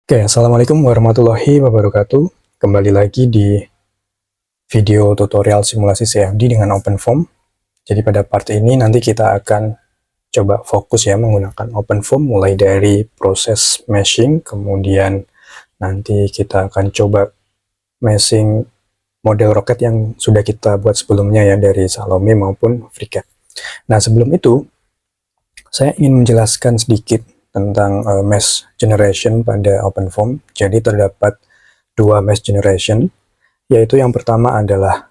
Oke, Assalamualaikum warahmatullahi wabarakatuh. Kembali lagi di video tutorial simulasi CFD dengan OpenFOAM. Jadi pada part ini nanti kita akan coba fokus ya menggunakan OpenFOAM mulai dari proses meshing, kemudian nanti kita akan coba meshing model roket yang sudah kita buat sebelumnya ya dari Salome maupun FreeCAD. Nah sebelum itu, saya ingin menjelaskan sedikit tentang mesh generation pada OpenFOAM. Jadi terdapat dua mesh generation, yaitu yang pertama adalah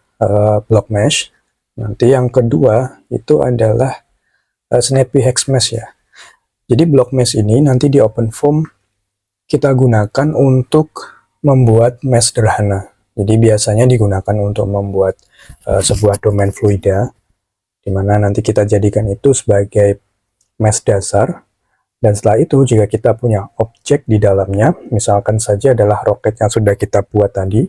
block mesh, nanti yang kedua itu adalah snappy hex mesh ya. Jadi block mesh ini nanti di OpenFOAM kita gunakan untuk membuat mesh sederhana. Jadi biasanya digunakan untuk membuat sebuah domain fluida, di mana nanti kita jadikan itu sebagai mesh dasar. Dan setelah itu jika kita punya objek di dalamnya, misalkan saja adalah roket yang sudah kita buat tadi,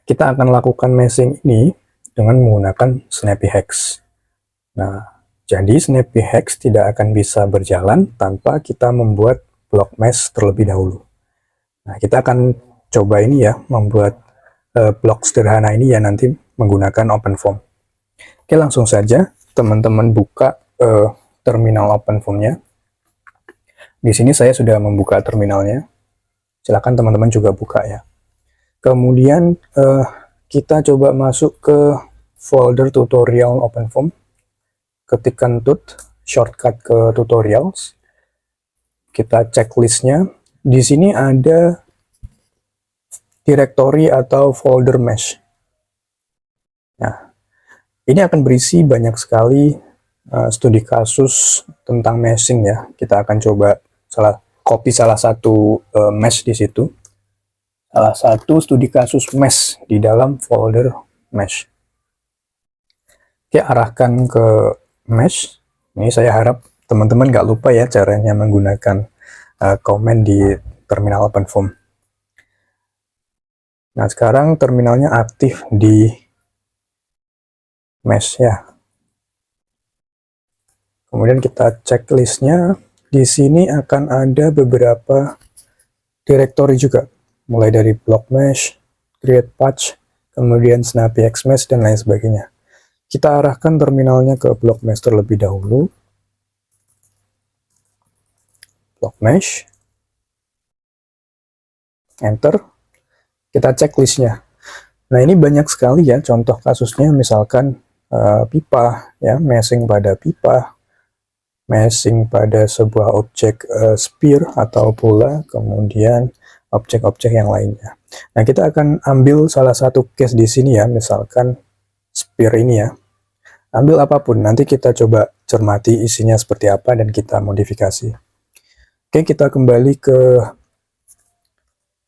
kita akan lakukan meshing ini dengan menggunakan snappy hex. Nah, jadi snappy hex tidak akan bisa berjalan tanpa kita membuat block mesh terlebih dahulu. Nah, kita akan coba ini ya, membuat blok sederhana ini ya nanti menggunakan OpenFOAM. Oke, langsung saja teman-teman buka terminal OpenFOAM-nya. Di sini saya sudah membuka terminalnya. Silakan teman-teman juga buka ya. Kemudian kita coba masuk ke folder tutorial OpenFOAM. Ketikkan tut, shortcut ke tutorials. Kita cek listnya. Di sini ada directory atau folder mesh. Nah, ini akan berisi banyak sekali studi kasus tentang meshing ya. Kita akan coba copy salah satu mesh di situ. Salah satu studi kasus mesh di dalam folder mesh. Oke, arahkan ke mesh. Ini saya harap teman-teman nggak lupa ya caranya menggunakan komen di terminal OpenFOAM. Nah, sekarang terminalnya aktif di mesh ya. Kemudian kita cek listnya. Di sini akan ada beberapa directory juga, mulai dari block mesh, create patch, kemudian snappy hex mesh, dan lain sebagainya. Kita arahkan terminalnya ke block mesh terlebih dahulu. Block mesh. Enter. Kita cek listnya. Nah, ini banyak sekali ya contoh kasusnya, misalkan pipa, ya, meshing pada pipa, meshing pada sebuah objek sphere atau bola, kemudian objek-objek yang lainnya. Nah, kita akan ambil salah satu case di sini ya, misalkan sphere ini ya. Ambil apapun, nanti kita coba cermati isinya seperti apa dan kita modifikasi. Oke, kita kembali ke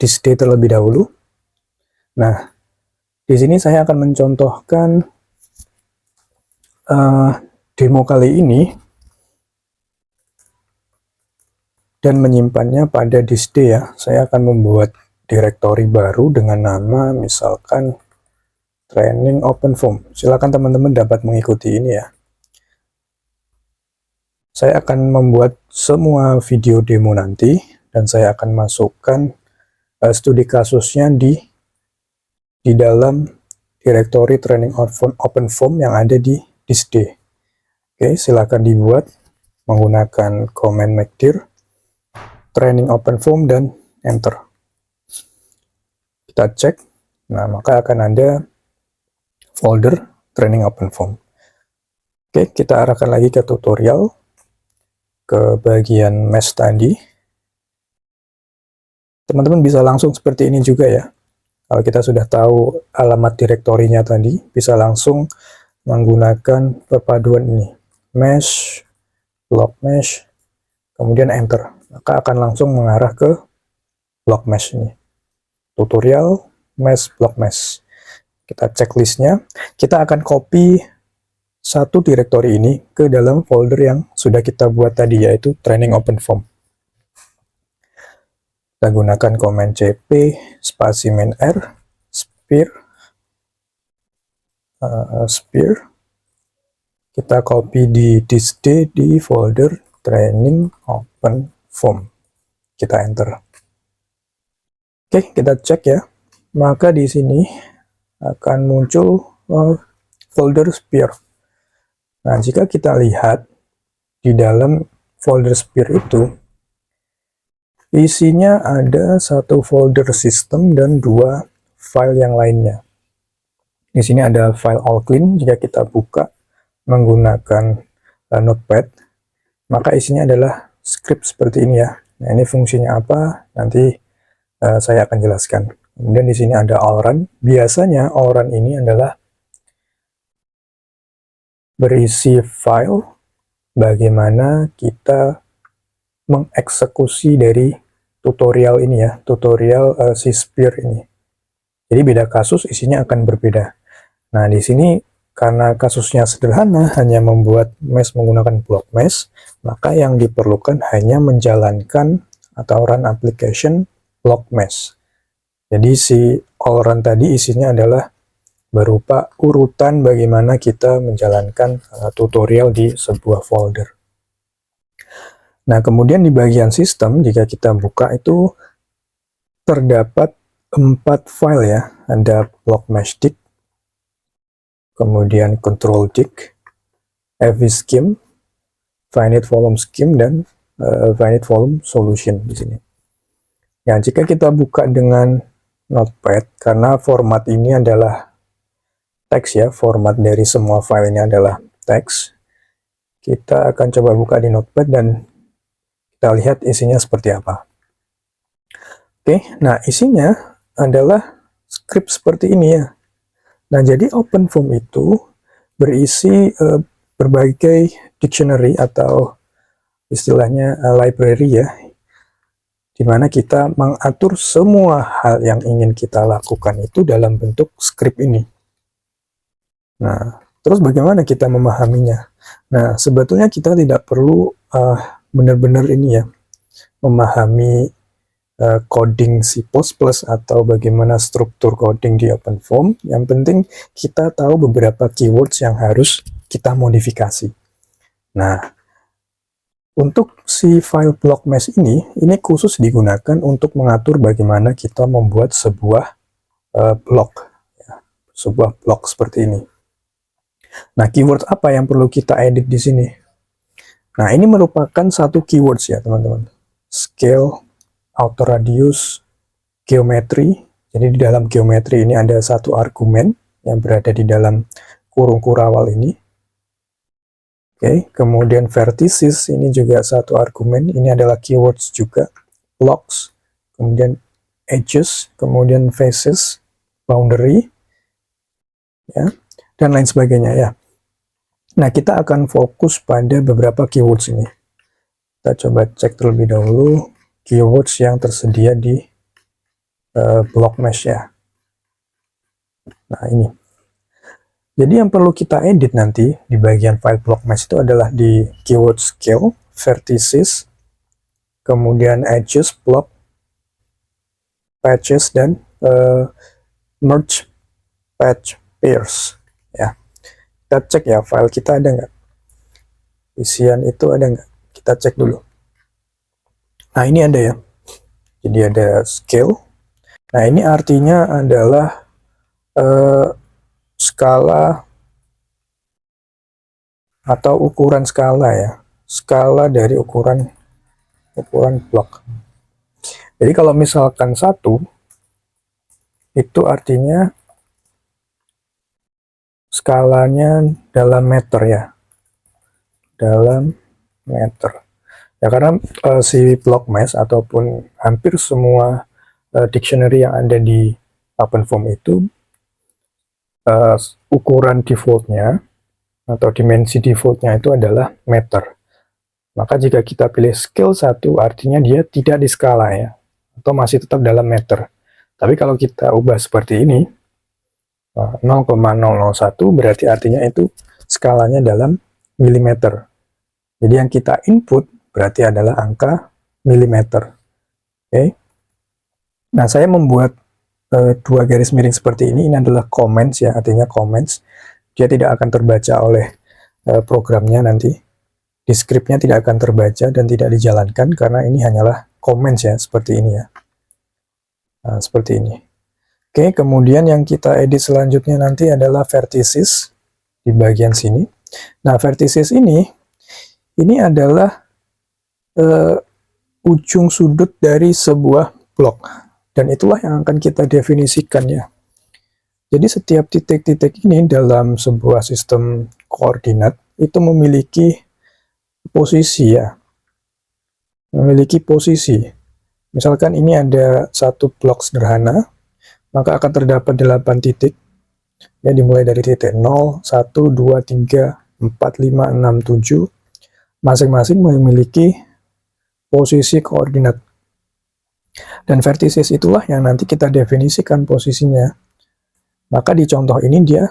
display terlebih dahulu. Nah, di sini saya akan mencontohkan demo kali ini dan menyimpannya pada disk D ya. Saya akan membuat directory baru dengan nama misalkan training OpenFOAM. Silakan teman-teman dapat mengikuti ini ya. Saya akan membuat semua video demo nanti dan saya akan masukkan studi kasusnya di dalam directory training OpenFOAM yang ada di disk D. Oke, silakan dibuat menggunakan command mkdir training OpenFOAM dan enter. Kita cek. Nah, maka akan ada folder training OpenFOAM. Oke, kita arahkan lagi ke tutorial, ke bagian mesh tadi. Teman-teman bisa langsung seperti ini juga ya. Kalau kita sudah tahu alamat direktorinya tadi, bisa langsung menggunakan perpaduan ini. Mesh, block mesh, kemudian enter. Maka akan langsung mengarah ke block mesh ini. Tutorial, mesh, block mesh. Kita cek listnya. Kita akan copy satu directory ini ke dalam folder yang sudah kita buat tadi, yaitu training OpenFOAM. Kita gunakan command cp spasi min r sphere kita copy di disk D di folder training OpenFOAM. Kita enter. Oke, kita cek ya. Maka di sini akan muncul folder Sphere. Nah, jika kita lihat di dalam folder Sphere itu, isinya ada satu folder sistem dan 2 file yang lainnya. Di sini ada file all clean. Jika kita buka menggunakan Notepad, maka isinya adalah script seperti ini ya. Nah, ini fungsinya apa? Nanti saya akan jelaskan. Kemudian di sini ada all run. Biasanya all run ini adalah berisi file bagaimana kita mengeksekusi dari tutorial ini ya, tutorial si Sphere ini. Jadi beda kasus isinya akan berbeda. Nah, di sini karena kasusnya sederhana, hanya membuat mesh menggunakan block mesh, maka yang diperlukan hanya menjalankan atau run application block mesh. Jadi si all run tadi isinya adalah berupa urutan bagaimana kita menjalankan tutorial di sebuah folder. Nah, kemudian di bagian sistem, jika kita buka itu terdapat 4 file ya. Ada block mesh dict, kemudian control dict, fvscheme, finite volume scheme, dan finite volume solution di sini. Nah, jika kita buka dengan Notepad, karena format ini adalah teks ya, format dari semua file ini adalah teks, kita akan coba buka di Notepad dan kita lihat isinya seperti apa. Oke, nah isinya adalah script seperti ini ya. Nah, jadi OpenFOAM itu berisi berbagai dictionary atau istilahnya library ya, dimana kita mengatur semua hal yang ingin kita lakukan itu dalam bentuk script ini. Nah, terus bagaimana kita memahaminya? Nah, sebetulnya kita tidak perlu benar-benar ini ya, memahami coding C++ atau bagaimana struktur coding di OpenFOAM. Yang penting kita tahu beberapa keywords yang harus kita modifikasi. Nah, untuk si file block mesh ini khusus digunakan untuk mengatur bagaimana kita membuat sebuah blok, ya, sebuah blok seperti ini. Nah, keyword apa yang perlu kita edit di sini? Nah, ini merupakan satu keywords ya, teman-teman. Scale, auto radius, geometry. Jadi di dalam geometry ini ada satu argumen yang berada di dalam kurung kurawal ini. Oke, kemudian vertices ini juga satu argumen. Ini adalah keywords juga. Blocks, kemudian edges, kemudian faces, boundary, ya, dan lain sebagainya ya. Nah, kita akan fokus pada beberapa keywords ini. Kita coba cek terlebih dahulu keywords yang tersedia di block mesh ya. Nah, ini. Jadi yang perlu kita edit nanti di bagian file block mesh itu adalah di keyword scale, vertices, kemudian edges, block, patches, dan merge patch pairs ya. Kita cek ya file kita ada nggak, isian itu ada nggak, kita cek dulu. Nah, ini ada ya, jadi ada scale. Nah, ini artinya adalah skala atau ukuran skala ya, skala dari ukuran blok. Jadi kalau misalkan 1 itu artinya skalanya dalam meter ya, dalam meter ya, karena si block mesh ataupun hampir semua dictionary yang ada di OpenFOAM itu ukuran defaultnya atau dimensi defaultnya itu adalah meter. Maka jika kita pilih scale 1 artinya dia tidak di skala ya, atau masih tetap dalam meter. Tapi kalau kita ubah seperti ini 0,001 berarti artinya itu skalanya dalam milimeter. Jadi yang kita input berarti adalah angka milimeter. Oke. Nah, saya membuat 2 garis miring seperti ini adalah comments ya, artinya comments. Dia tidak akan terbaca oleh programnya nanti. Di scriptnya tidak akan terbaca dan tidak dijalankan karena ini hanyalah comments ya, seperti ini ya. Nah, seperti ini. Oke, kemudian yang kita edit selanjutnya nanti adalah vertices di bagian sini. Nah, vertices ini adalah ujung sudut dari sebuah blok, dan itulah yang akan kita definisikan ya. Jadi setiap titik-titik ini dalam sebuah sistem koordinat itu memiliki posisi ya, memiliki posisi. Misalkan ini ada satu blok sederhana, maka akan terdapat 8 titik, ya, dimulai dari titik 0, 1, 2, 3, 4, 5, 6, 7, masing-masing memiliki posisi koordinat. Dan vertices itulah yang nanti kita definisikan posisinya. Maka di contoh ini dia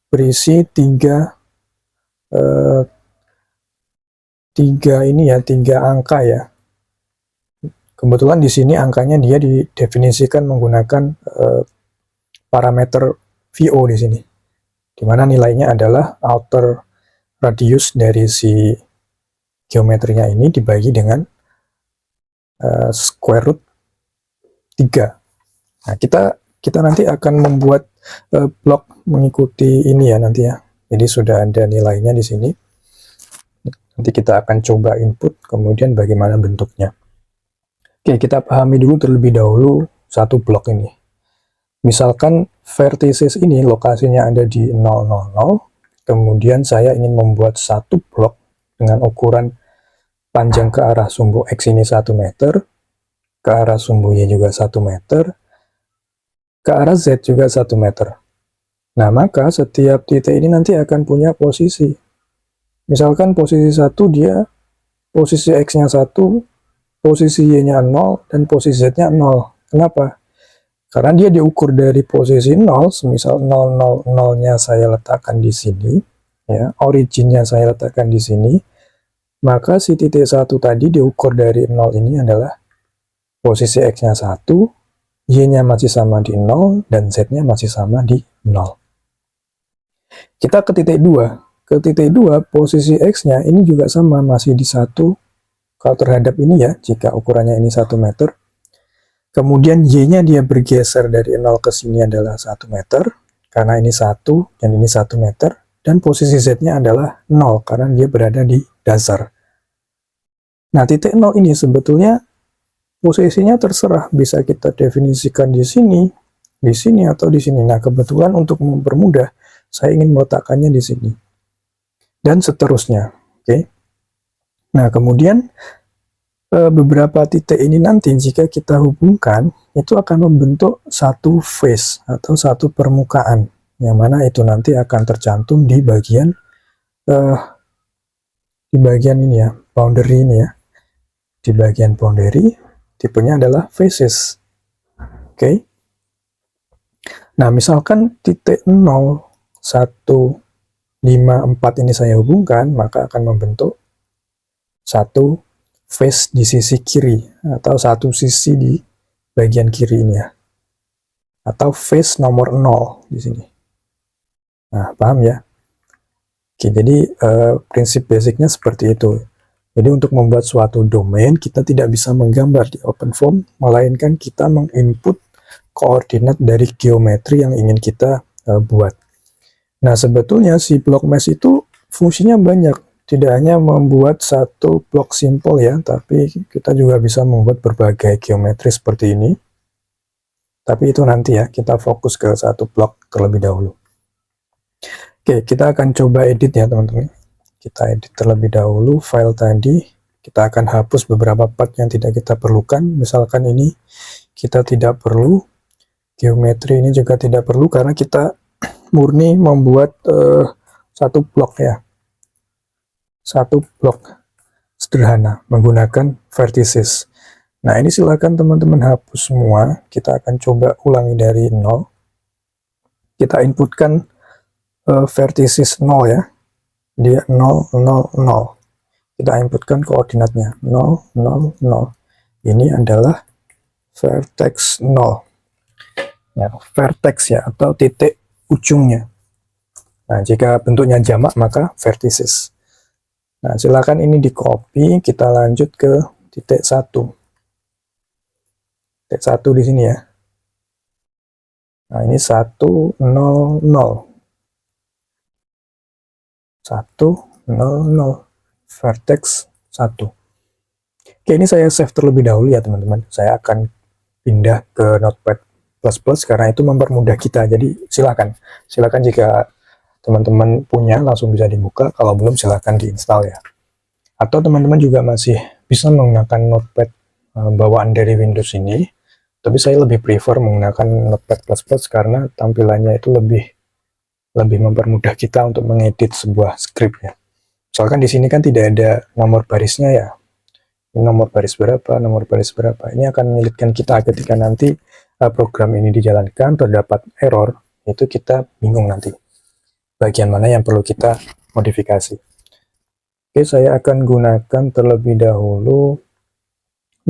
berisi tiga angka ya. Kebetulan di sini angkanya dia didefinisikan menggunakan parameter VO di sini, dimana nilainya adalah outer radius dari si geometrinya ini dibagi dengan square root 3. Nah, kita nanti akan membuat blok mengikuti ini ya nanti ya. Jadi sudah ada nilainya di sini. Nanti kita akan coba input, kemudian bagaimana bentuknya. Oke, kita pahami dulu terlebih dahulu satu blok ini. Misalkan vertices ini lokasinya ada di 0, 0, 0, kemudian saya ingin membuat satu blok dengan ukuran panjang ke arah sumbu X ini 1 meter, ke arah sumbu Y juga 1 meter, ke arah Z juga 1 meter. Nah, maka setiap titik ini nanti akan punya posisi. Misalkan posisi 1 dia, posisi X-nya 1, posisi Y-nya 0, dan posisi Z-nya 0. Kenapa? Karena dia diukur dari posisi 0, semisal 0, 0, 0-nya saya letakkan di sini, ya, originnya saya letakkan di sini, maka si titik 1 tadi diukur dari 0 ini adalah posisi X-nya 1, Y-nya masih sama di 0, dan Z-nya masih sama di 0. Kita ke titik 2. Ke titik 2, posisi X-nya ini juga sama, masih di 1, kalau terhadap ini ya, jika ukurannya ini 1 meter. Kemudian Y-nya dia bergeser dari 0 ke sini adalah 1 meter, karena ini 1 dan ini 1 meter. Dan posisi Z-nya adalah 0, karena dia berada di dasar. Nah, titik 0 ini sebetulnya posisinya terserah, bisa kita definisikan di sini, atau di sini. Nah, kebetulan untuk mempermudah, saya ingin meletakkannya di sini. Dan seterusnya, oke. Nah, kemudian beberapa titik ini nanti jika kita hubungkan, itu akan membentuk satu face atau satu permukaan, yang mana itu nanti akan tercantum di bagian ini ya, boundary ini ya. Di bagian boundary, tipenya adalah faces. Oke. Nah, misalkan titik 0, 1, 5, 4 ini saya hubungkan, maka akan membentuk satu face di sisi kiri, atau satu sisi di bagian kiri ini ya, atau face nomor 0 di sini. Nah, paham ya? Oke, jadi prinsip basicnya seperti itu. Jadi untuk membuat suatu domain, kita tidak bisa menggambar di OpenFOAM, melainkan kita menginput koordinat dari geometri yang ingin kita buat. Nah, sebetulnya si block mesh itu fungsinya banyak. Tidak hanya membuat satu blok simple ya, tapi kita juga bisa membuat berbagai geometri seperti ini. Tapi itu nanti ya, kita fokus ke satu blok terlebih dahulu. Oke, kita akan coba edit ya teman-teman. Kita edit terlebih dahulu file tadi. Kita akan hapus beberapa part yang tidak kita perlukan. Misalkan ini kita tidak perlu. Geometri ini juga tidak perlu karena kita murni membuat satu blok ya. Satu blok sederhana menggunakan vertices. Nah, ini silakan teman-teman hapus semua. Kita akan coba ulangi dari 0. Kita inputkan vertices 0 ya. Dia 0, 0, 0. Kita inputkan koordinatnya 0, 0, 0. Ini adalah vertex 0. Ya, vertex ya, atau titik ujungnya. Nah, jika bentuknya jamak maka vertices. Nah, silakan ini di copy, kita lanjut ke titik 1. Titik 1 di sini ya. Nah, ini 100, vertex 1. Oke, ini saya save terlebih dahulu ya teman-teman. Saya akan pindah ke Notepad++ karena itu mempermudah kita. Jadi silakan jika teman-teman punya langsung bisa dibuka, kalau belum silakan diinstal ya. Atau teman-teman juga masih bisa menggunakan Notepad bawaan dari Windows ini, tapi saya lebih prefer menggunakan Notepad++ karena tampilannya itu lebih mempermudah kita untuk mengedit sebuah script ya. Misalkan di sini kan tidak ada nomor barisnya ya. Ini nomor baris berapa, nomor baris berapa. Ini akan menyulitkan kita ketika nanti program ini dijalankan, terdapat error, itu kita bingung nanti bagian mana yang perlu kita modifikasi. Oke, saya akan gunakan terlebih dahulu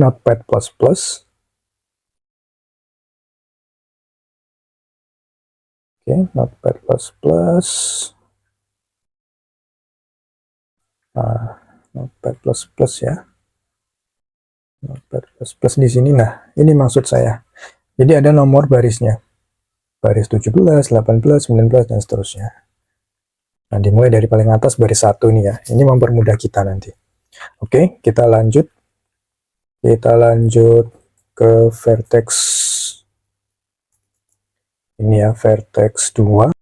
Notepad++. Oke, Notepad++. Notepad++ ya. Notepad++ di sini. Nah, ini maksud saya. Jadi ada nomor barisnya. Baris 17, 18, 19, dan seterusnya. Nah, dimulai dari paling atas baris 1 nih ya. Ini mempermudah kita nanti. Oke, kita lanjut. Kita lanjut ke vertex. Ini ya, vertex 2.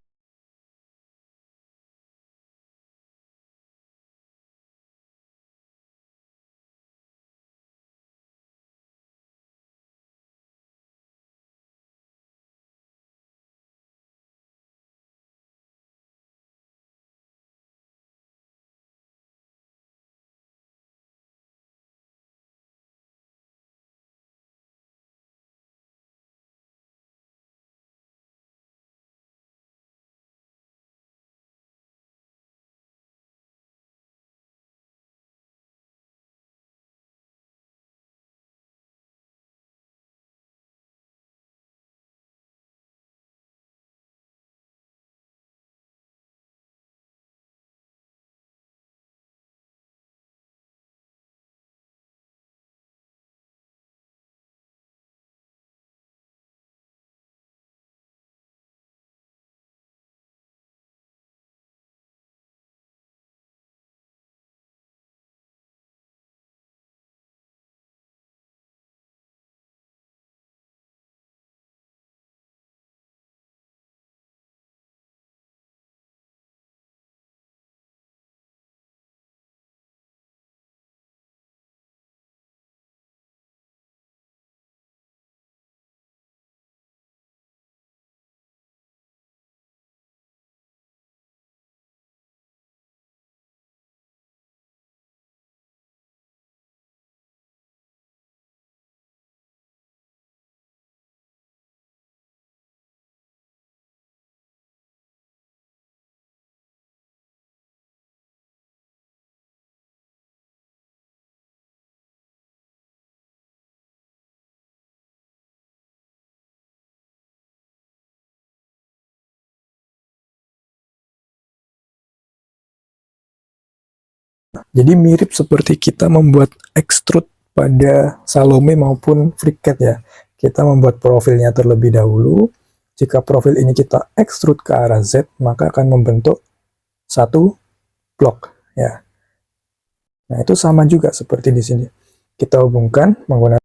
Jadi mirip seperti kita membuat extrude pada Salome maupun FreeCAD ya. Kita membuat profilnya terlebih dahulu. Jika profil ini kita extrude ke arah Z, maka akan membentuk satu blok ya. Nah, itu sama juga seperti di sini. Kita hubungkan menggunakan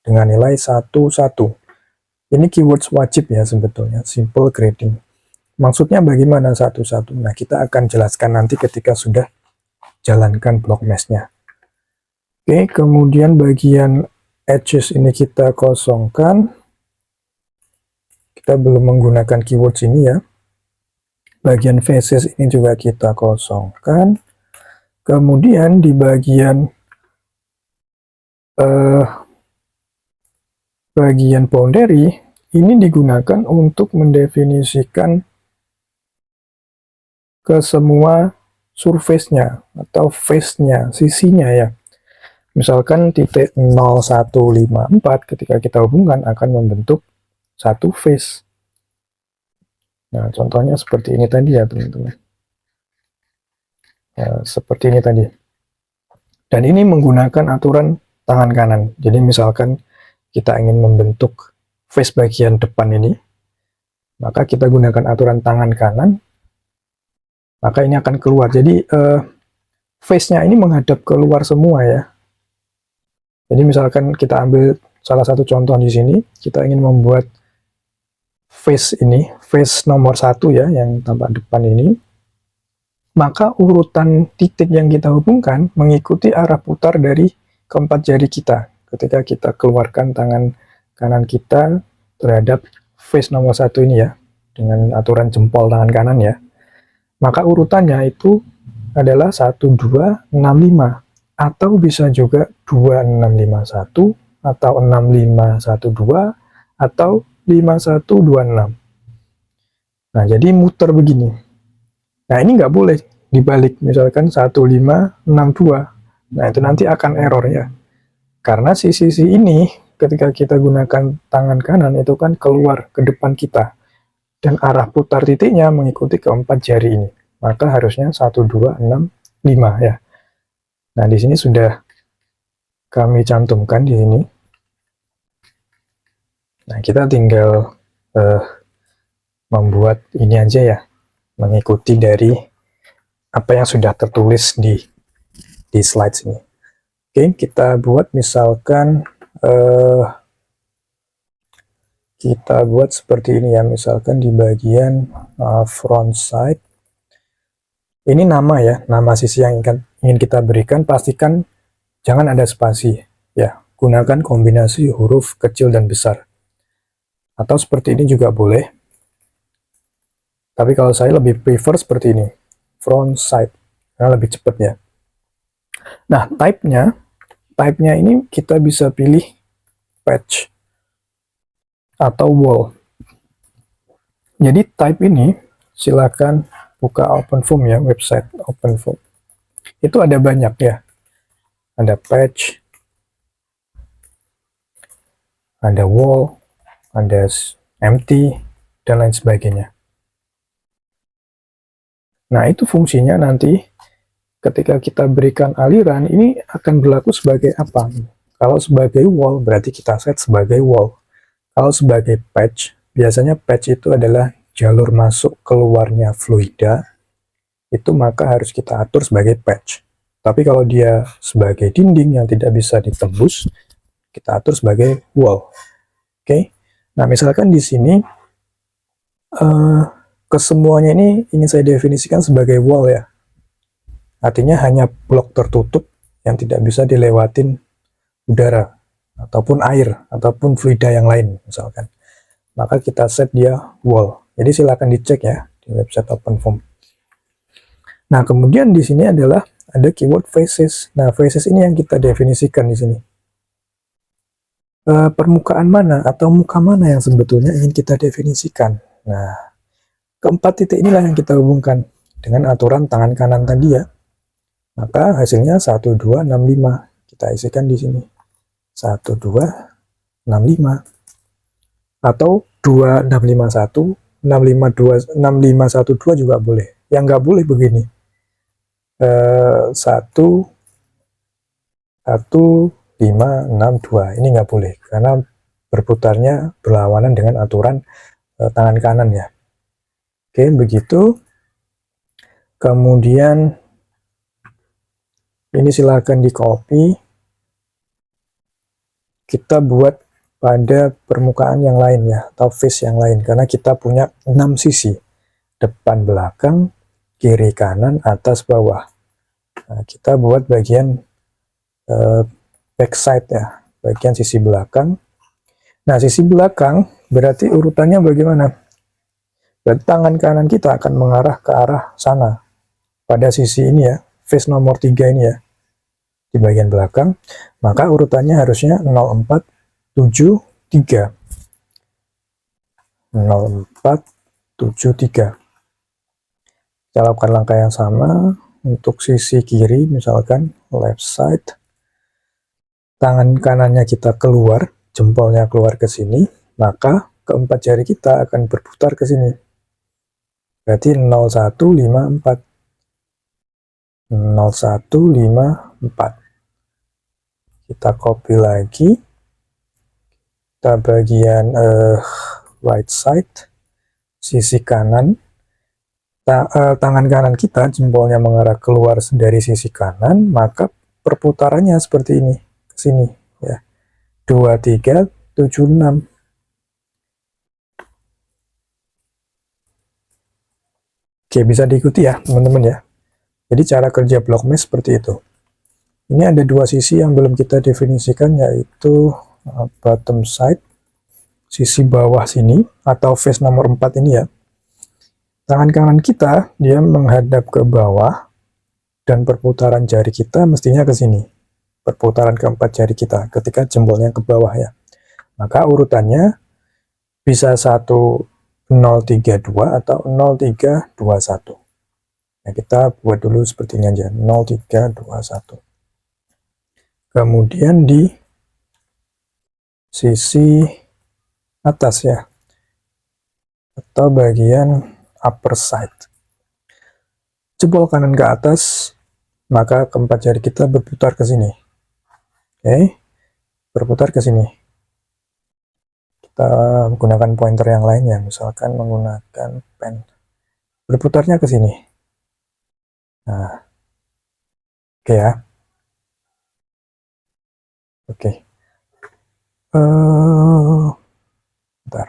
dengan nilai 1,1. Ini keywords wajib ya sebetulnya, simple grading. Maksudnya bagaimana 1,1? Nah, kita akan jelaskan nanti ketika sudah jalankan block mesh-nya. Oke, kemudian bagian edges ini kita kosongkan. Kita belum menggunakan keywords ini ya. Bagian faces ini juga kita kosongkan. Kemudian di bagian boundary ini digunakan untuk mendefinisikan ke semua surface-nya atau face-nya, sisinya ya. Misalkan titik 0154 ketika kita hubungkan akan membentuk satu face. Nah, contohnya seperti ini tadi ya teman-teman. Seperti ini tadi. Dan ini menggunakan aturan tangan kanan. Jadi misalkan kita ingin membentuk face bagian depan ini, maka kita gunakan aturan tangan kanan, maka ini akan keluar. Jadi face-nya ini menghadap keluar semua ya. Jadi misalkan kita ambil salah satu contoh di sini, kita ingin membuat face ini, face nomor 1 ya, yang tampak depan ini, maka urutan titik yang kita hubungkan mengikuti arah putar dari keempat jari kita. Ketika kita keluarkan tangan kanan kita terhadap face nomor 1 ini ya, dengan aturan jempol tangan kanan ya, maka urutannya itu adalah 1, 2, 6, 5. Atau bisa juga 2651 atau 6512 atau 5126. Nah, jadi muter begini. Nah, ini nggak boleh dibalik, misalkan 1562. Nah, itu nanti akan error ya. Karena sisi ini ketika kita gunakan tangan kanan itu kan keluar ke depan kita. Dan arah putar titiknya mengikuti keempat jari ini. Maka harusnya 1265 ya. Nah, di sini sudah kami cantumkan di sini. Nah, kita tinggal membuat ini aja ya, mengikuti dari apa yang sudah tertulis di slide ini. Oke, kita buat misalkan kita buat seperti ini ya, misalkan di bagian front side. Ini nama ya, nama sisi yang ingin kita berikan, pastikan jangan ada spasi ya, gunakan kombinasi huruf kecil dan besar. Atau seperti ini juga boleh. Tapi kalau saya lebih prefer seperti ini, front side, karena lebih cepat ya. Nah, type-nya ini kita bisa pilih patch atau wall. Jadi type ini silakan buka OpenFOAM ya, website OpenFOAM. Itu ada banyak ya. Ada patch, ada wall, ada empty, dan lain sebagainya. Nah, itu fungsinya nanti ketika kita berikan aliran, ini akan berlaku sebagai apa? Kalau sebagai wall, berarti kita set sebagai wall. Kalau sebagai patch, biasanya patch itu adalah jalur masuk keluarnya fluida, itu maka harus kita atur sebagai patch. Tapi kalau dia sebagai dinding yang tidak bisa ditembus, kita atur sebagai wall. Oke. Nah, misalkan di sini kesemuanya ini ingin saya definisikan sebagai wall ya. Artinya hanya blok tertutup yang tidak bisa dilewatin udara ataupun air ataupun fluida yang lain misalkan. Maka kita set dia wall. Jadi silakan dicek ya di website OpenFOAM. Nah, kemudian di sini adalah ada keyword faces. Nah, faces ini yang kita definisikan di sini. Permukaan mana atau muka mana yang sebetulnya ingin kita definisikan. Nah, keempat titik inilah yang kita hubungkan dengan aturan tangan kanan tadi ya. Maka hasilnya 1265. Kita isikan di sini. 1265. Atau 2651, 6512 juga boleh. Yang nggak boleh begini. 1562 ini nggak boleh karena berputarnya berlawanan dengan aturan tangan kanan ya. Oke, begitu. Kemudian ini silahkan di copy. kita buat pada permukaan yang lain ya, atau face yang lain, karena kita punya 6 sisi, depan, belakang, kiri, kanan, atas, bawah. Nah, kita buat bagian backside ya, bagian sisi belakang. Nah, sisi belakang berarti urutannya bagaimana? Berarti tangan kanan kita akan mengarah ke arah sana, pada sisi ini ya, face nomor 3 ini ya, di bagian belakang. Maka urutannya harusnya 0473. 0473. Kita lakukan langkah yang sama untuk sisi kiri, misalkan left side. Tangan kanannya kita keluar, jempolnya keluar ke sini, maka keempat jari kita akan berputar ke sini. Berarti 0154. 0154. Kita copy lagi. Kita bagian right side, sisi kanan. Tangan kanan kita, jempolnya mengarah keluar dari sisi kanan, maka perputarannya seperti ini, ke sini ya. 2376. Oke, bisa diikuti ya teman-teman ya. Jadi cara kerja block mesh seperti itu. Ini ada dua sisi yang belum kita definisikan, yaitu bottom side, sisi bawah sini, atau face nomor 4 ini ya. Tangan kanan kita, dia menghadap ke bawah, dan perputaran jari kita mestinya ke sini. Perputaran keempat jari kita, ketika jempolnya ke bawah ya. Maka urutannya bisa 1032 atau 0321. Nah, kita buat dulu seperti ini aja, 0321. Kemudian di sisi atas ya, atau bagian upper side, jempol kanan ke atas, maka keempat jari kita berputar ke sini. Oke, berputar ke sini. Kita menggunakan pointer yang lainnya, misalkan menggunakan pen. Berputarnya ke sini. Nah, oke ya. Oke. Bentar.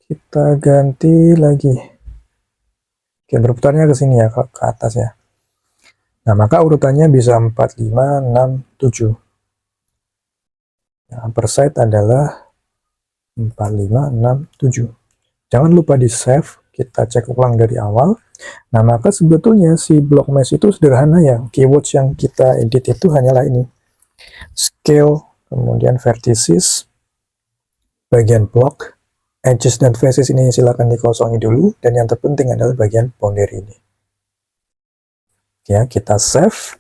Kita ganti lagi. Oke, berputarnya ke sini ya, ke atas ya. Nah, maka urutannya bisa 4, 5, 6, 7. Nah, upper side adalah 4, 5, 6, 7. Jangan lupa di save, kita cek ulang dari awal. Nah, maka sebetulnya si block mesh itu sederhana ya. Keywords yang kita edit itu hanyalah ini. Scale, kemudian vertices, bagian block, edges dan faces ini silakan dikosongi dulu, dan yang terpenting adalah bagian boundary ini. Ya, kita save.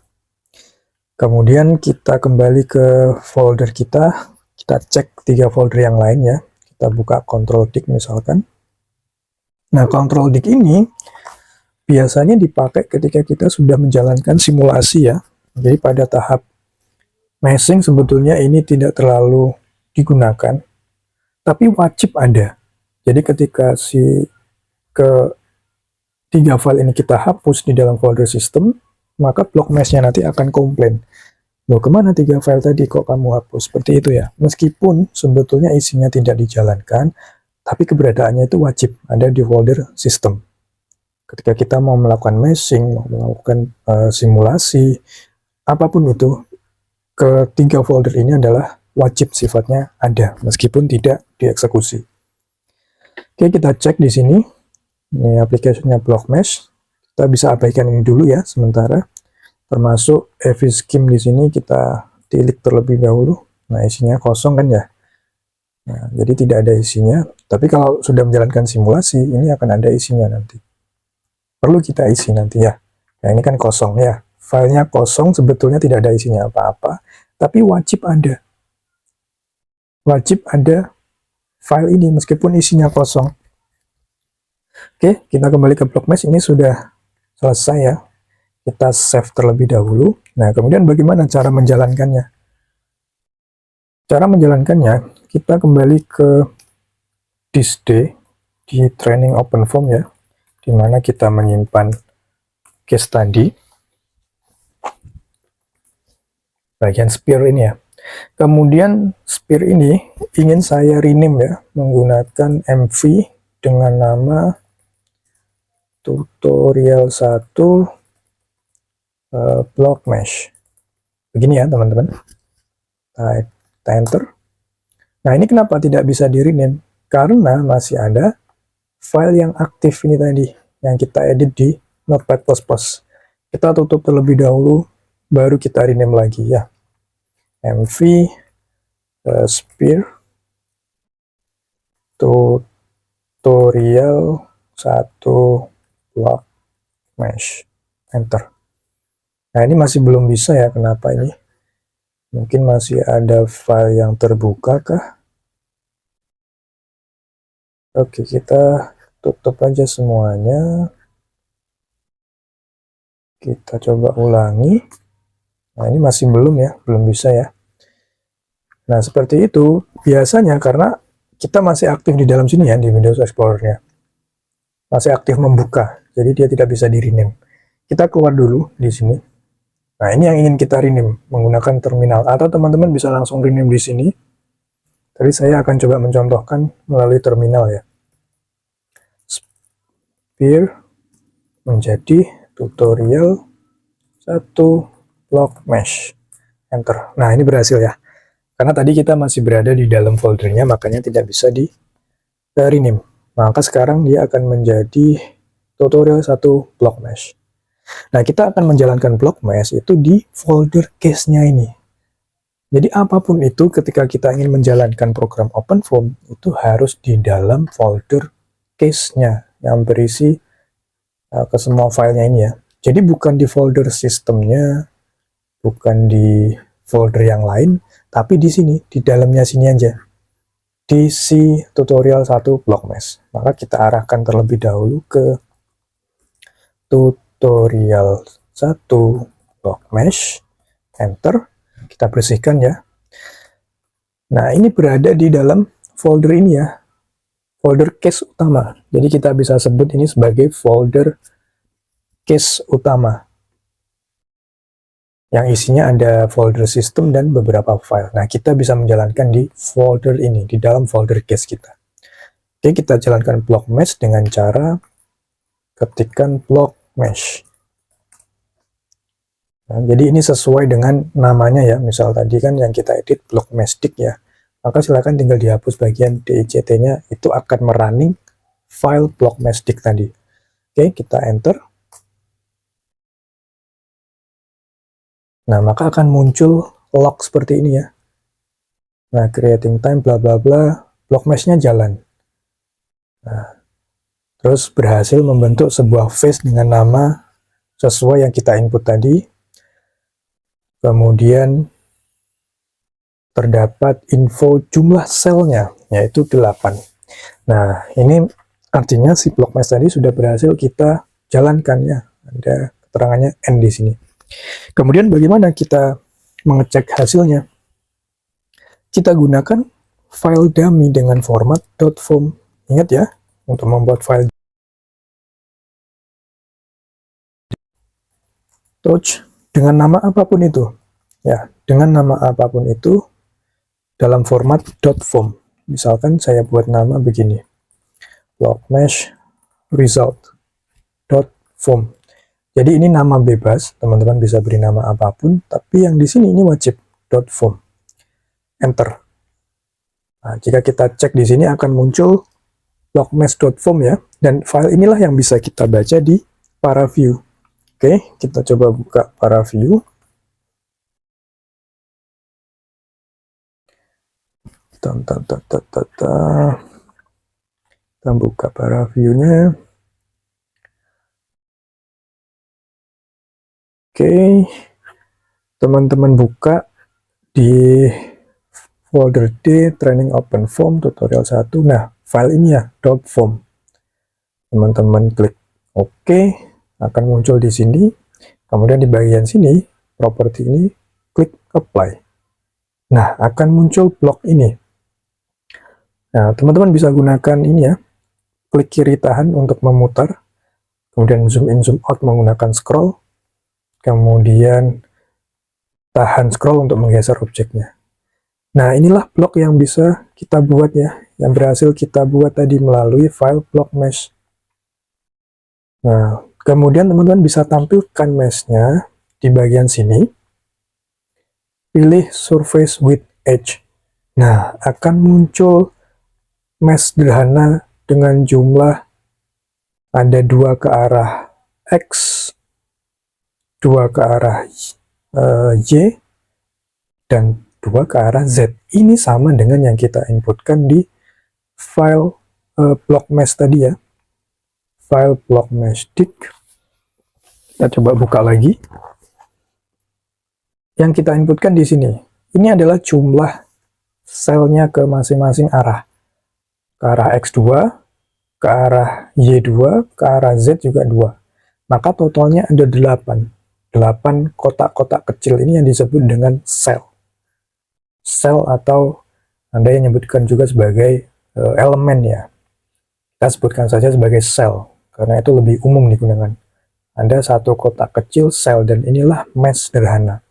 Kemudian kita kembali ke folder kita cek 3 folder yang lain ya. Kita buka control dict misalkan. Nah, control dict ini biasanya dipakai ketika kita sudah menjalankan simulasi ya. Jadi pada tahap meshing sebetulnya ini tidak terlalu digunakan, tapi wajib ada. Jadi ketika tiga file ini kita hapus di dalam folder sistem, maka block mesh-nya nanti akan komplain. Loh, kemana 3 file tadi kok kamu hapus? Seperti itu ya. Meskipun sebetulnya isinya tidak dijalankan, tapi keberadaannya itu wajib ada di folder sistem. Ketika kita mau melakukan meshing, mau melakukan simulasi, apapun itu, ketiga folder ini adalah wajib sifatnya ada, meskipun tidak dieksekusi. Oke, kita cek di sini. Ini aplikasinya block mesh. Kita bisa abaikan ini dulu ya sementara. Termasuk EV scheme di sini kita delete terlebih dahulu. Nah, isinya kosong kan ya. Nah, jadi tidak ada isinya. Tapi kalau sudah menjalankan simulasi, ini akan ada isinya nanti. Perlu kita isi nanti ya. Nah, ini kan kosong ya. Filenya kosong, sebetulnya tidak ada isinya apa-apa. Tapi wajib ada. Wajib ada file ini meskipun isinya kosong. Oke, kita kembali ke block mesh. Ini sudah selesai ya. Kita save terlebih dahulu. Nah, kemudian bagaimana cara menjalankannya? Cara menjalankannya, kita kembali ke this day di training open form ya, di mana kita menyimpan case study. bagian sphere ini ya. Kemudian sphere ini ingin saya rename ya, menggunakan MV dengan nama tutorial 1 block mesh. Begini ya teman-teman. Kita enter. Nah ini kenapa tidak bisa di rename? Karena masih ada file yang aktif ini tadi, yang kita edit di Notepad++. Kita tutup terlebih dahulu, baru kita rename lagi ya. MV sphere tutorial 1 block mesh. Enter. Nah ini masih belum bisa ya, kenapa ini? Mungkin masih ada file yang terbuka kah? Oke, kita tutup aja semuanya. Kita coba ulangi. Nah ini masih belum ya, belum bisa ya. Nah seperti itu biasanya karena kita masih aktif di dalam sini ya, di Windows Explorer-nya. Masih aktif membuka, jadi dia tidak bisa di rename. Kita keluar dulu di sini. Nah ini yang ingin kita rename menggunakan terminal, atau teman-teman bisa langsung rename di sini. Tapi saya akan coba mencontohkan melalui terminal ya. Sphere menjadi tutorial 1 block mesh. Enter. Nah ini berhasil ya. Karena tadi kita masih berada di dalam foldernya, makanya tidak bisa di rename. Maka sekarang dia akan menjadi tutorial 1 block mesh. Nah, kita akan menjalankan block mesh itu di folder case-nya ini. Jadi apapun itu ketika kita ingin menjalankan program OpenFOAM itu harus di dalam folder case-nya yang berisi ke semua filenya ini ya. Jadi bukan di folder sistemnya, bukan di folder yang lain, tapi di sini, di dalamnya sini aja. Di si tutorial 1 block mesh. Maka kita arahkan terlebih dahulu ke tutorial 1 block mesh, enter, kita bersihkan ya. Nah ini berada di dalam folder ini ya, folder case utama. Jadi kita bisa sebut ini sebagai folder case utama, yang isinya ada folder sistem dan beberapa file. Nah kita bisa menjalankan di folder ini, di dalam folder case kita. Oke, kita jalankan block mesh dengan cara ketikkan block mesh. Nah, jadi ini sesuai dengan namanya ya, misal tadi kan yang kita edit block mesh dict ya, maka silakan tinggal dihapus bagian dict-nya, itu akan merunning file block mesh dict tadi. Oke, kita enter. Nah, maka akan muncul log seperti ini ya. Nah, creating time bla bla bla, block mesh-nya jalan. Nah, terus berhasil membentuk sebuah face dengan nama sesuai yang kita input tadi. Kemudian terdapat info jumlah selnya, yaitu 8. Nah, ini artinya si block mesh tadi sudah berhasil kita jalankan ya. Ada keterangannya N di sini. Kemudian bagaimana kita mengecek hasilnya? Kita gunakan file dummy dengan format .form. Ingat ya, untuk membuat file touch dengan nama apapun itu. Ya, dengan nama apapun itu dalam format .form. Misalkan saya buat nama begini. Block mesh result .form. Jadi ini nama bebas, teman-teman bisa beri nama apapun, tapi yang di sini ini wajib .form. Enter. Nah, jika kita cek di sini akan muncul blockmesh.form ya, dan file inilah yang bisa kita baca di ParaView. Oke, kita coba buka ParaView. Kita buka ParaView-nya. Oke, teman-teman buka di folder D, training OpenFOAM, tutorial 1. Nah, file ini ya, .form. Teman-teman klik OK, akan muncul di sini. Kemudian di bagian sini, properti ini, klik Apply. Nah, akan muncul blok ini. Nah, teman-teman bisa gunakan ini ya, klik kiri tahan untuk memutar, kemudian zoom in, zoom out menggunakan scroll, kemudian tahan scroll untuk menggeser objeknya. Nah, inilah blok yang bisa kita buat ya, yang berhasil kita buat tadi melalui file block mesh. Nah, kemudian teman-teman bisa tampilkan mesh-nya di bagian sini. Pilih surface with edge. Nah, akan muncul mesh sederhana dengan jumlah ada 2 ke arah X, 2 ke arah Y, dan 2 ke arah Z. Ini sama dengan yang kita inputkan di file block mesh tadi ya. File block mesh dict. Kita coba buka lagi. Yang kita inputkan di sini. Ini adalah jumlah selnya ke masing-masing arah. Ke arah X2, ke arah Y2, ke arah Z juga 2. Maka totalnya ada 8. 8 kotak-kotak kecil ini yang disebut dengan sel. Sel atau Anda yang menyebutkan juga sebagai elemen ya. Kita sebutkan saja sebagai sel, karena itu lebih umum digunakan. Ada satu kotak kecil sel, dan inilah mesh sederhana.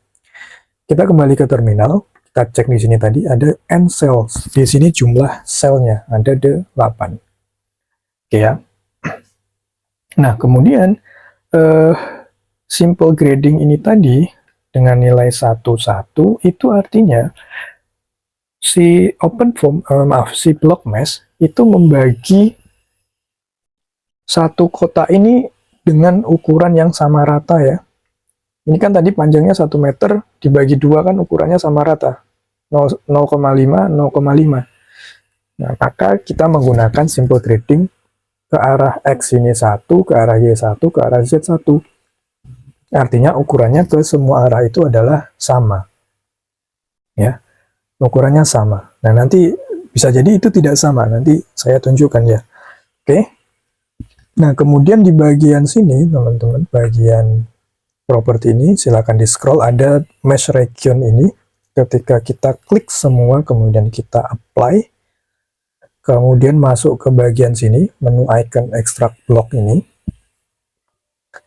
Kita kembali ke terminal, kita cek di sini tadi ada n cells. Di sini jumlah selnya ada 8. Oke ya. Nah, kemudian simple grading ini tadi dengan nilai 1, 1 itu artinya si si block mesh itu membagi satu kotak ini dengan ukuran yang sama rata ya. Ini kan tadi panjangnya 1 meter dibagi 2 kan ukurannya sama rata. 0,5, 0,5. Nah, maka kita menggunakan simple grading ke arah X ini 1, ke arah Y 1, ke arah Z 1. Artinya ukurannya ke semua arah itu adalah sama. Ya, ukurannya sama. Nah, nanti bisa jadi itu tidak sama. Nanti saya tunjukkan ya. Oke. Nah, kemudian di bagian sini, teman-teman, bagian properti ini, silakan di scroll, ada mesh region ini. Ketika kita klik semua, kemudian kita apply, kemudian masuk ke bagian sini, menu icon extract block ini.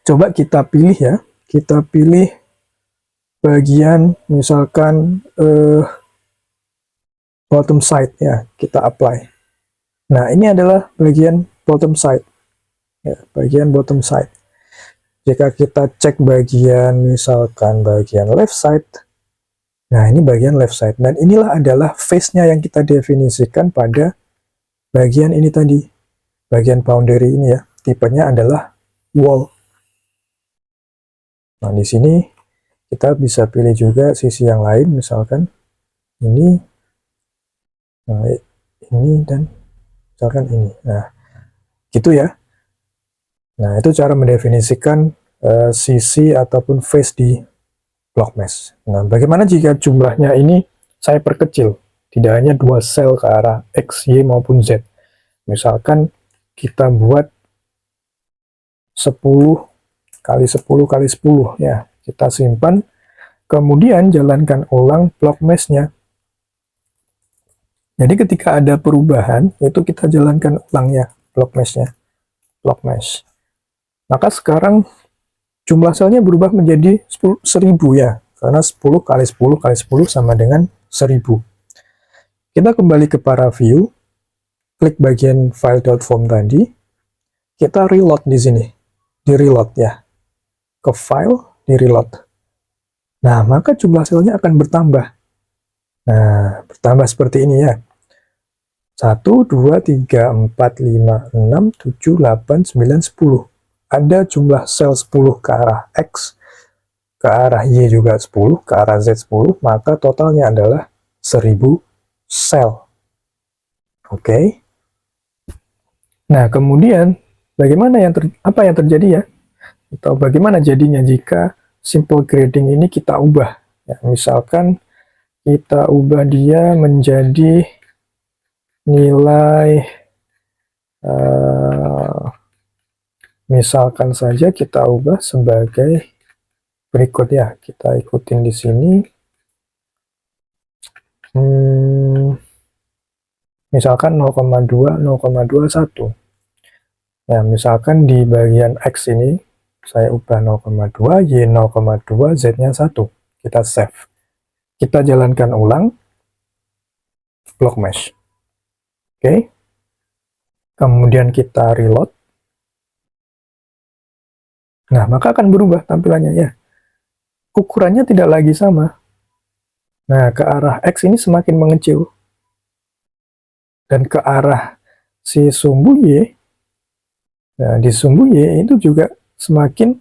Coba kita pilih ya, kita pilih bagian misalkan bottom side ya, kita apply. Nah, ini adalah bagian bottom side. Ya, bagian bottom side. Jika kita cek bagian misalkan bagian left side, nah ini bagian left side, dan inilah adalah face-nya yang kita definisikan pada bagian ini tadi, bagian boundary ini ya, tipenya adalah wall. Nah, di sini kita bisa pilih juga sisi yang lain, misalkan ini, nah ini, dan misalkan ini. Nah, gitu ya. Nah, itu cara mendefinisikan sisi ataupun face di block mesh. Nah, bagaimana jika jumlahnya ini saya perkecil? Tidak hanya 2 sel ke arah X, Y, maupun Z. Misalkan kita buat 10 kali 10 kali 10 ya. Kita simpan, kemudian jalankan ulang block mesh-nya. Jadi ketika ada perubahan, itu kita jalankan ulang ya block mesh-nya. Block mesh. Maka sekarang jumlah selnya berubah menjadi 1000 ya, karena 10 kali 10 kali 10 sama dengan 1000. Kita kembali ke para view, klik bagian file.form tadi, kita reload di sini, di reload ya, ke file, di reload. Nah, maka jumlah selnya akan bertambah. Nah, bertambah seperti ini ya. 1, 2, 3, 4, 5, 6, 7, 8, 9, 10. Ada jumlah sel 10 ke arah X, ke arah Y juga 10, ke arah Z 10, maka totalnya adalah 1000 sel. Oke. Nah, kemudian bagaimana apa yang terjadi ya? Atau bagaimana jadinya jika simple grading ini kita ubah? Ya, misalkan kita ubah dia menjadi nilai misalkan saja kita ubah sebagai berikut ya, kita ikutin di sini. Misalkan 0,2, 0,21. Ya, misalkan di bagian X ini saya ubah 0,2, Y 0,2, Z-nya 1. Kita save. Kita jalankan ulang block mesh. Oke. Kemudian kita reload. Nah, maka akan berubah tampilannya ya. Ukurannya tidak lagi sama. Nah, ke arah X ini semakin mengecil. Dan ke arah si sumbu Y, nah di sumbu Y itu juga semakin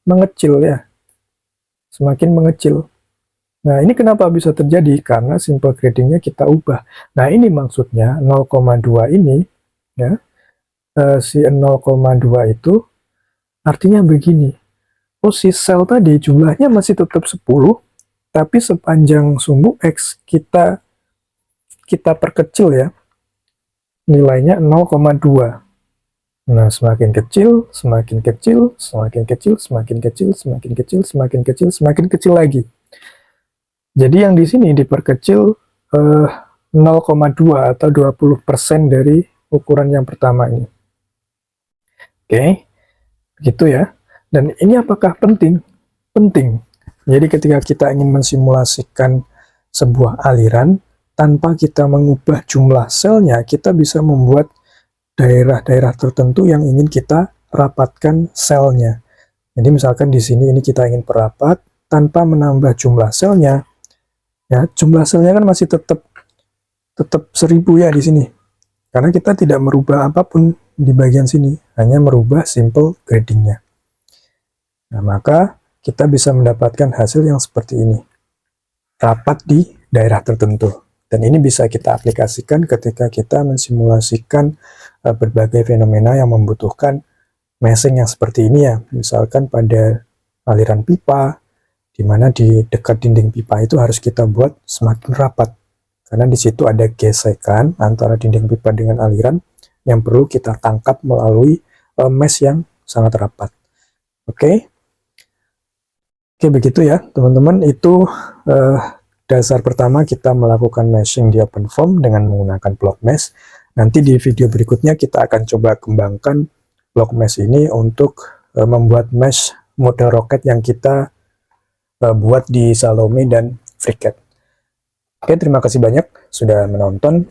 mengecil ya. Semakin mengecil. Nah, ini kenapa bisa terjadi? Karena simple gradingnya kita ubah. Nah, ini maksudnya 0,2 ini, ya, si 0,2 itu artinya begini. Oh, si sel tadi jumlahnya masih tetap 10, tapi sepanjang sumbu X kita perkecil ya, nilainya 0,2. Nah, semakin kecil, semakin kecil, semakin kecil, semakin kecil, semakin kecil, semakin kecil, semakin kecil lagi. Jadi yang di sini diperkecil 0,2 atau 20% dari ukuran yang pertama ini. Oke, begitu ya. Dan ini apakah penting? Penting. Jadi ketika kita ingin mensimulasikan sebuah aliran, tanpa kita mengubah jumlah selnya, kita bisa membuat daerah-daerah tertentu yang ingin kita rapatkan selnya. Jadi misalkan di sini ini kita ingin perapat, tanpa menambah jumlah selnya, ya jumlah selnya kan masih tetap 1000 ya di sini. Karena kita tidak merubah apapun di bagian sini, hanya merubah simple gradingnya. Nah, maka kita bisa mendapatkan hasil yang seperti ini. Rapat di daerah tertentu. Dan ini bisa kita aplikasikan ketika kita mensimulasikan berbagai fenomena yang membutuhkan meshing yang seperti ini ya. Misalkan pada aliran pipa, di mana di dekat dinding pipa itu harus kita buat semakin rapat. Karena di situ ada gesekan antara dinding pipa dengan aliran yang perlu kita tangkap melalui mesh yang sangat rapat. Oke, begitu ya teman-teman. Itu dasar pertama kita melakukan meshing di OpenFOAM dengan menggunakan block mesh. Nanti di video berikutnya kita akan coba kembangkan block mesh ini untuk membuat mesh model roket yang kita buat di Salome dan FreeCAD. Oke, terima kasih banyak sudah menonton.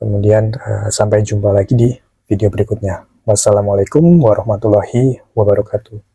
Kemudian sampai jumpa lagi di video berikutnya. Wassalamualaikum warahmatullahi wabarakatuh.